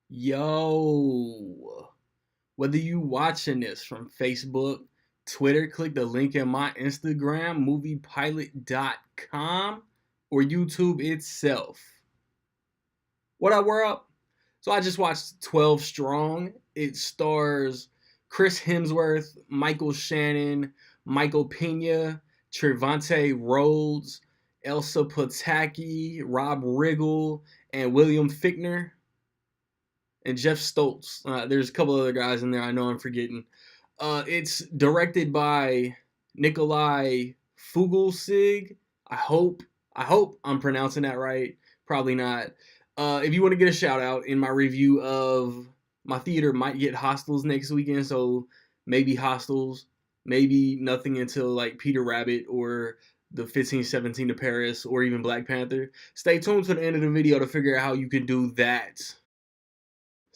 Yo, whether you watching this from Facebook, Twitter, click the link in my Instagram, moviepilot.com, or YouTube itself. What up, we're up? So I just watched 12 Strong. It stars Chris Hemsworth, Michael Shannon, Michael Pena, Trevante Rhodes, Elsa Pataki, Rob Riggle, and William Fichtner and Jeff Stoltz. There's a couple other guys in there I know I'm forgetting. It's directed by Nikolai Fugelsig. I hope I'm pronouncing that right. Probably not. If you want to get a shout out in my review of my theater, might get Hostels next weekend, so maybe Hostels, maybe nothing until like Peter Rabbit or the 1517 to Paris or even Black Panther. Stay tuned to the end of the video to figure out how you can do that.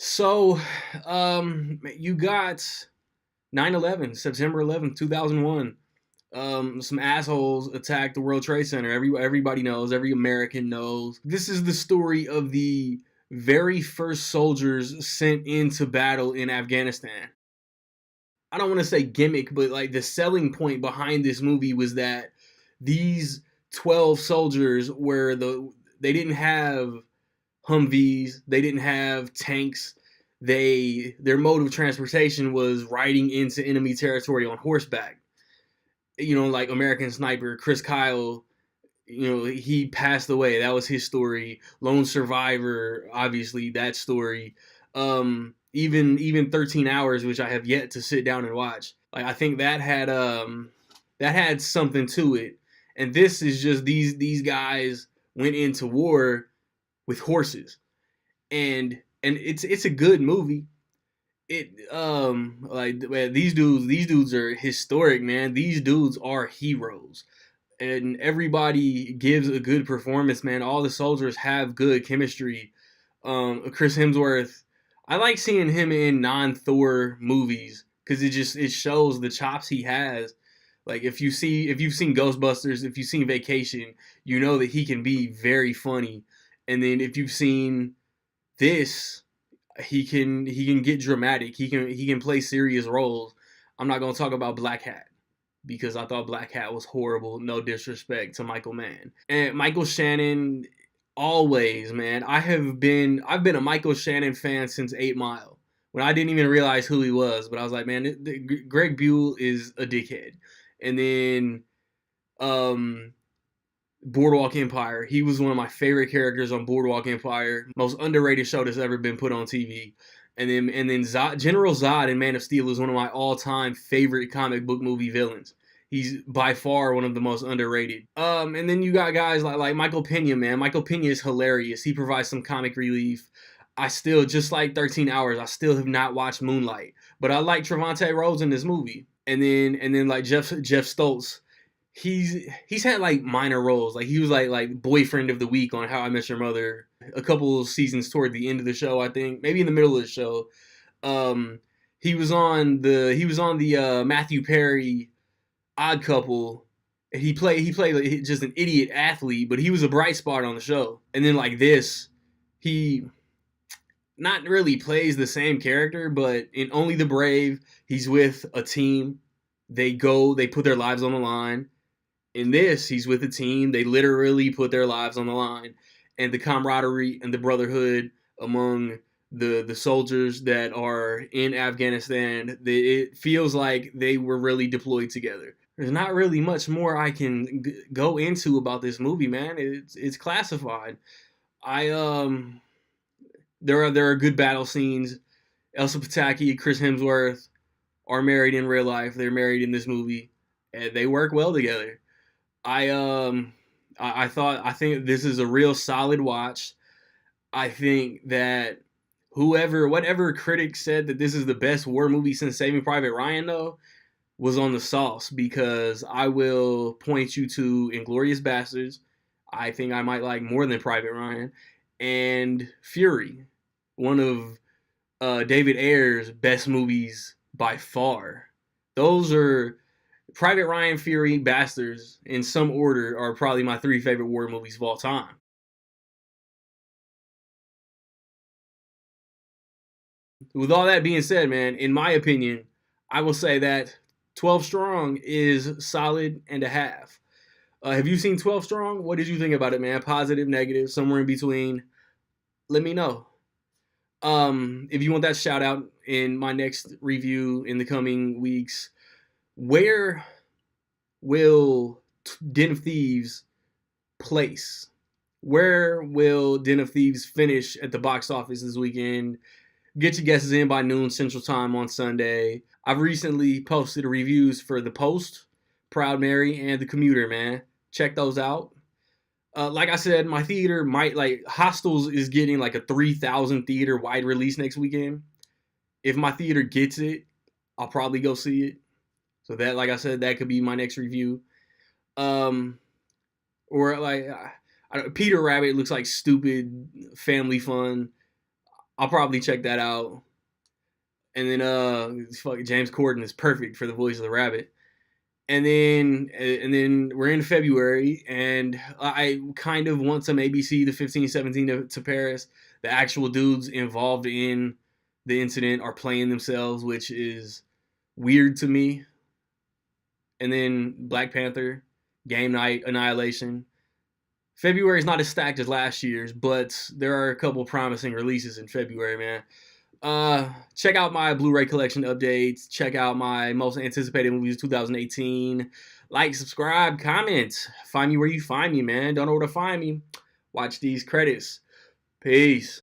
So, you got 9/11, September 11th, 2001. Some assholes attacked the World Trade Center. Everybody knows, every American knows. This is the story of the very first soldiers sent into battle in Afghanistan. I don't want to say gimmick, but like the selling point behind this movie was that these 12 soldiers they didn't have Humvees, they didn't have tanks. Their mode of transportation was riding into enemy territory on horseback. You know, like American Sniper, Chris Kyle, he passed away. That was his story. Lone Survivor, obviously, that story. Even 13 Hours, which I have yet to sit down and watch. Like I think that had something to it. And this is just these guys went into war with horses. And it's a good movie. It like man, these dudes are historic, man. These dudes are heroes, and everybody gives a good performance, man. All the soldiers have good chemistry. Chris Hemsworth, I like seeing him in non-Thor movies because it shows the chops he has. Like if you've seen Ghostbusters, if you've seen Vacation, you know that he can be very funny. And then if you've seen this, he can get dramatic. He can play serious roles. I'm not gonna talk about Black Hat because I thought Black Hat was horrible. No disrespect to Michael Mann and Michael Shannon. Always, man. I've been a Michael Shannon fan since 8 Mile when I didn't even realize who he was. But I was like, man, Greg Buell is a dickhead. And then um, Boardwalk Empire. He was one of my favorite characters on Boardwalk Empire. Most underrated show that's ever been put on TV. And then General Zod in Man of Steel is one of my all-time favorite comic book movie villains. He's by far one of the most underrated. And then you got guys like Michael Pena, man. Michael Pena is hilarious. He provides some comic relief. I still, just like 13 Hours, I still have not watched Moonlight, but I like Trevante Rhodes in this movie. And then like Jeff Stoltz, he's had like minor roles. Like he was like boyfriend of the week on How I Met Your Mother a couple of seasons toward the end of the show. I think maybe in the middle of the show. Um, he was on the Matthew Perry Odd Couple. He played like just an idiot athlete, but he was a bright spot on the show. And then like this, he not really plays the same character, but in Only the Brave, he's with a team. They put their lives on the line. In this, he's with a team. They literally put their lives on the line, and the camaraderie and the brotherhood among the soldiers that are in Afghanistan, it feels like they were really deployed together. There's not really much more I can go into about this movie, man. It's classified. I there are good battle scenes. Elsa Pataki, Chris Hemsworth are married in real life. They're married in this movie, and they work well together. I think this is a real solid watch. I think that whatever critic said that this is the best war movie since Saving Private Ryan though was on the sauce, because I will point you to Inglorious Bastards. I think I might like more than Private Ryan, and Fury, one of David Ayer's best movies by far. Those are Private Ryan, Fury, Bastards, in some order, are probably my three favorite war movies of all time. with all that being said, man, in my opinion, I will say that 12 Strong is solid and a half. Have you seen 12 Strong? What did you think about it, man? Positive, negative, somewhere in between? Let me know. If you want that shout out in my next review in the coming weeks, where will Den of Thieves place? Where will Den of Thieves finish at the box office this weekend? Get your guesses in by noon Central Time on Sunday. I've recently posted reviews for The Post, Proud Mary, and The Commuter, man. Check those out. Like I said, my theater might like Hostels is getting like a 3,000 theater wide release next weekend. If my theater gets it, I'll probably go see it. So that, like I said, that could be my next review. Um, or like Peter Rabbit looks like stupid family fun. I'll probably check that out. And then James Corden is perfect for the voice of the rabbit. And then we're in February, and I kind of want some ABC the 15-17 to Paris. The actual dudes involved in the incident are playing themselves, which is weird to me. And then Black Panther, Game Night, Annihilation. February is not as stacked as last year's, but there are a couple promising releases in February, man. Check out my Blu-ray collection updates. Check out my most anticipated movies 2018. Like, subscribe, comment. Find me where you find me, man. Don't know where to find me. Watch these credits. Peace.